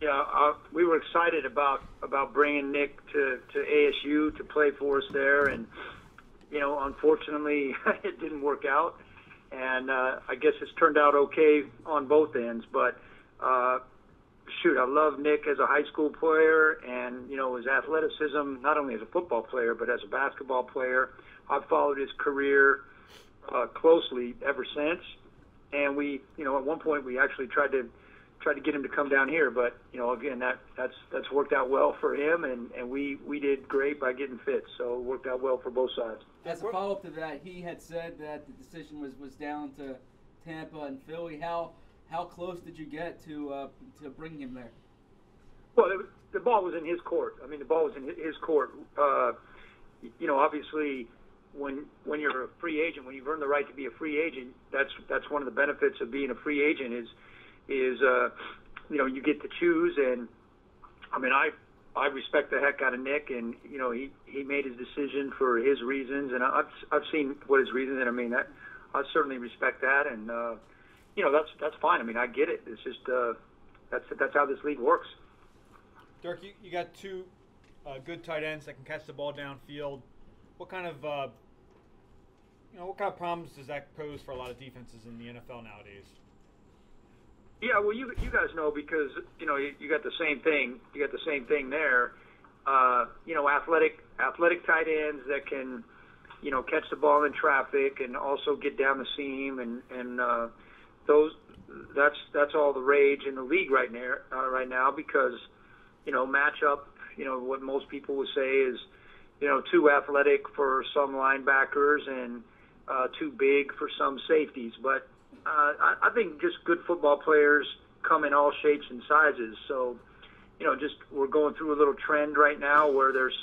Yeah, we were excited about bringing Nick to ASU to play for us there, and unfortunately, it didn't work out. And I guess it's turned out okay on both ends. But shoot, I love Nick as a high school player, and his athleticism, not only as a football player but as a basketball player. I've followed his career closely ever since. And we, at one point we actually tried to get him to come down here, but again, that's worked out well for him, and we did great by getting fit, so it worked out well for both sides. As a follow-up to that, he had said that the decision was down to Tampa and Philly. How close did you get to bring him there? Well, the ball was in his court. I mean, the ball was in his court. Obviously, when you're a free agent, when you've earned the right to be a free agent, that's one of the benefits of being a free agent is you get to choose. And I mean, I respect the heck out of Nick, and he made his decision for his reasons, and I've seen what his reasons, and I mean that I certainly respect that, and that's fine. I mean, I get it. It's just that's how this league works. Dirk, you got two good tight ends that can catch the ball downfield. What kind of problems does that pose for a lot of defenses in the NFL nowadays? Yeah, well, you guys know, because you got the same thing. You got the same thing there. Athletic tight ends that can catch the ball in traffic and also get down the seam, and that's all the rage in the league right now because matchup. What most people would say is too athletic for some linebackers and too big for some safeties, but I think just good football players come in all shapes and sizes. So, just we're going through a little trend right now where there's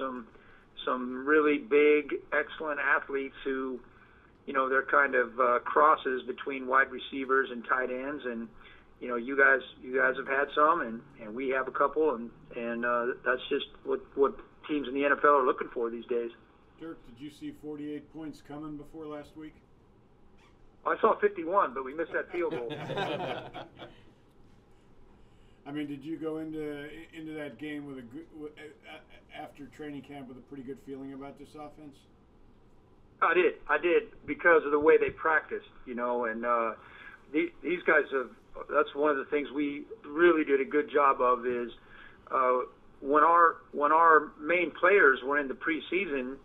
some really big, excellent athletes who, they're kind of crosses between wide receivers and tight ends. And, you guys have had some, and we have a couple, and that's just what teams in the NFL are looking for these days. Dirk, did you see 48 points coming before last week? I saw 51, but we missed that field goal. I mean, did you go into that game with after training camp with a pretty good feeling about this offense? I did because of the way they practiced, and these guys have. That's one of the things we really did a good job of is when our main players were in the preseason,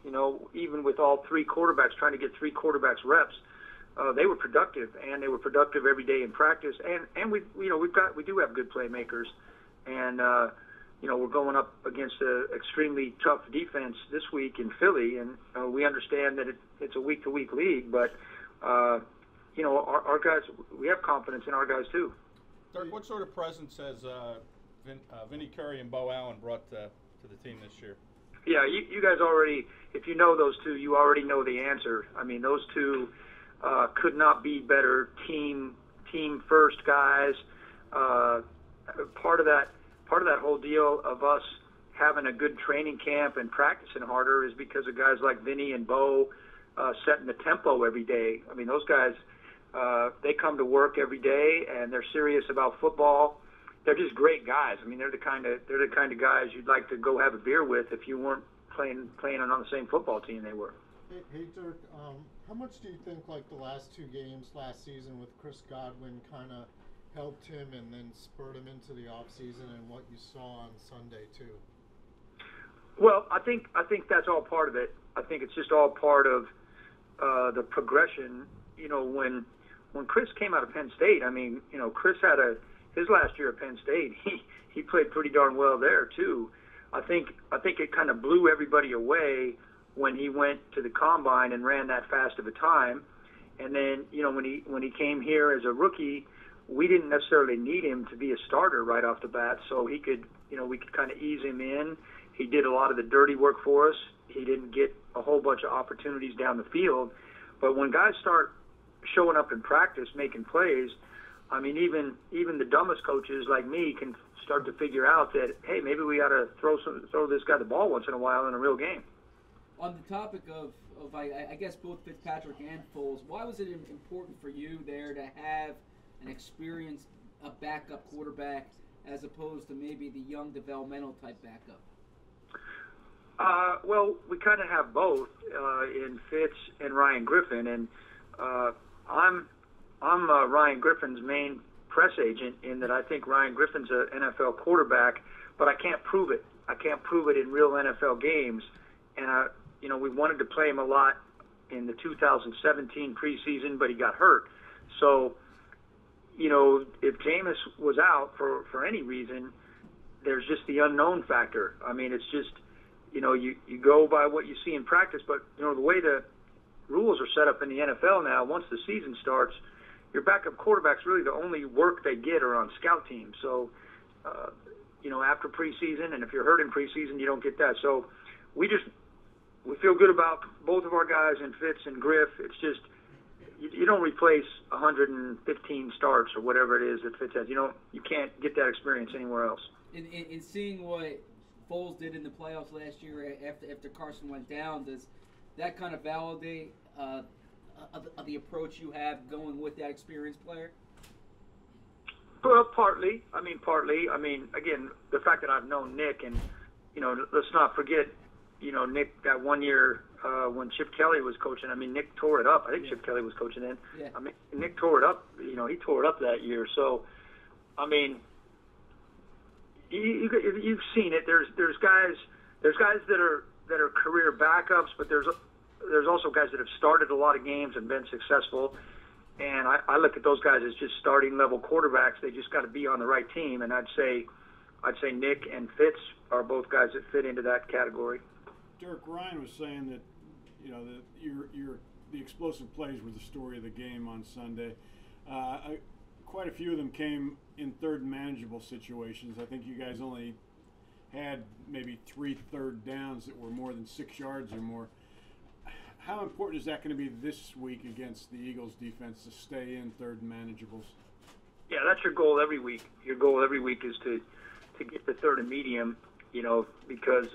even with all three quarterbacks trying to get three quarterbacks reps. They were productive, and they were productive every day in practice. And we do have good playmakers, and we're going up against an extremely tough defense this week in Philly, and we understand that it's a week-to-week league, but our guys, we have confidence in our guys too. Dirk, what sort of presence has Vinny Curry and Bo Allen brought to the team this year? Yeah, you guys already, if you know those two, you already know the answer. I mean, those two could not be better team first guys. Part of that whole deal of us having a good training camp and practicing harder is because of guys like Vinny and Bo setting the tempo every day. I mean, those guys, they come to work every day and they're serious about football. They're just great guys. I mean, they're the kind of guys you'd like to go have a beer with if you weren't playing on the same football team they were. Hey Dirk, how much do you think like the last two games last season with Chris Godwin kind of helped him and then spurred him into the off season, and what you saw on Sunday too? Well, I think that's all part of it. I think it's just all part of the progression. When Chris came out of Penn State, I mean, Chris had his last year at Penn State. He played pretty darn well there too. I think it kind of blew everybody away when he went to the combine and ran that fast of a time. And then, when he came here as a rookie, we didn't necessarily need him to be a starter right off the bat, so we could kind of ease him in. He did a lot of the dirty work for us. He didn't get a whole bunch of opportunities down the field. But when guys start showing up in practice, making plays, I mean, even the dumbest coaches like me can start to figure out that, hey, maybe we ought to throw this guy the ball once in a while in a real game. On the topic of I guess both Fitzpatrick and Foles, why was it important for you there to have an experienced backup quarterback as opposed to maybe the young developmental type backup? Well, we kind of have both in Fitz and Ryan Griffin, and I'm Ryan Griffin's main press agent in that I think Ryan Griffin's an NFL quarterback, but I can't prove it. I can't prove it in real NFL games, and we wanted to play him a lot in the 2017 preseason, but he got hurt. So, if Jameis was out for any reason, there's just the unknown factor. I mean, it's just, you go by what you see in practice, but, the way the rules are set up in the NFL now, once the season starts, your backup quarterback's really the only work they get are on scout teams. So, after preseason, and if you're hurt in preseason, you don't get that. So we feel good about both of our guys in Fitz and Griff. It's just, you don't replace 115 starts or whatever it is that Fitz has. You can't get that experience anywhere else. In seeing what Foles did in the playoffs last year after Carson went down, does that kind of validate the approach you have going with that experienced player? Well, partly. I mean, again, the fact that I've known Nick, and let's not forget, Nick that one year when Chip Kelly was coaching. I mean, Nick tore it up. I think Chip Kelly was coaching then. Yeah. I mean, Nick tore it up. He tore it up that year. So, I mean, you've seen it. There's guys that are career backups, but there's also guys that have started a lot of games and been successful. And I look at those guys as just starting level quarterbacks. They just got to be on the right team. And I'd say Nick and Fitz are both guys that fit into that category. Dirk, Ryan was saying that the explosive plays were the story of the game on Sunday. Quite a few of them came in third and manageable situations. I think you guys only had maybe 3 third downs that were more than 6 yards or more. How important is that going to be this week against the Eagles defense to stay in third and manageables? Yeah, that's your goal every week. Your goal every week is to get the third and medium, because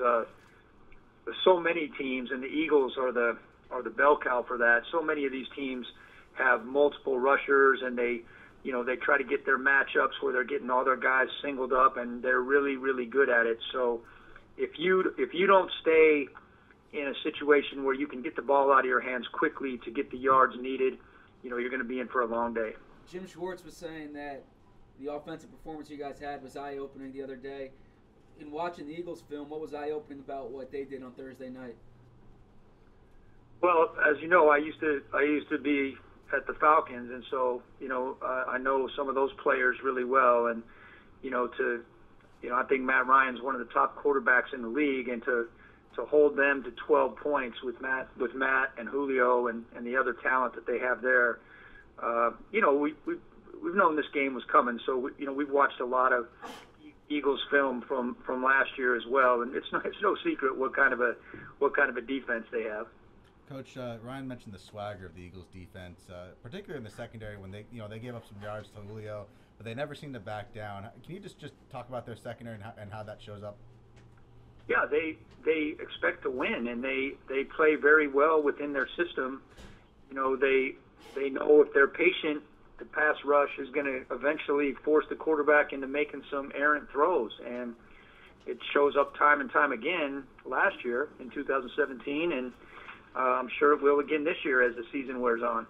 so many teams, and the Eagles are the bell cow for that. So many of these teams have multiple rushers, and they try to get their matchups where they're getting all their guys singled up, and they're really, really good at it. So if you don't stay in a situation where you can get the ball out of your hands quickly to get the yards needed, you're going to be in for a long day. Jim Schwartz was saying that the offensive performance you guys had was eye-opening the other day. In watching the Eagles film, what was eye-opening about what they did on Thursday night? Well, as you know, I used to be at the Falcons, and so I know some of those players really well, and I think Matt Ryan's one of the top quarterbacks in the league, and to hold them to 12 points with Matt and Julio and the other talent that they have there, we've known this game was coming, so we've watched a lot of Eagles film from last year as well, and it's no secret what kind of a defense they have. Coach, Ryan mentioned the swagger of the Eagles defense, particularly in the secondary when they gave up some yards to Julio, but they never seemed to back down. Can you just talk about their secondary and how that shows up? Yeah, they expect to win, and they play very well within their system. They know if they're patient, the pass rush is going to eventually force the quarterback into making some errant throws, and it shows up time and time again last year in 2017, and I'm sure it will again this year as the season wears on.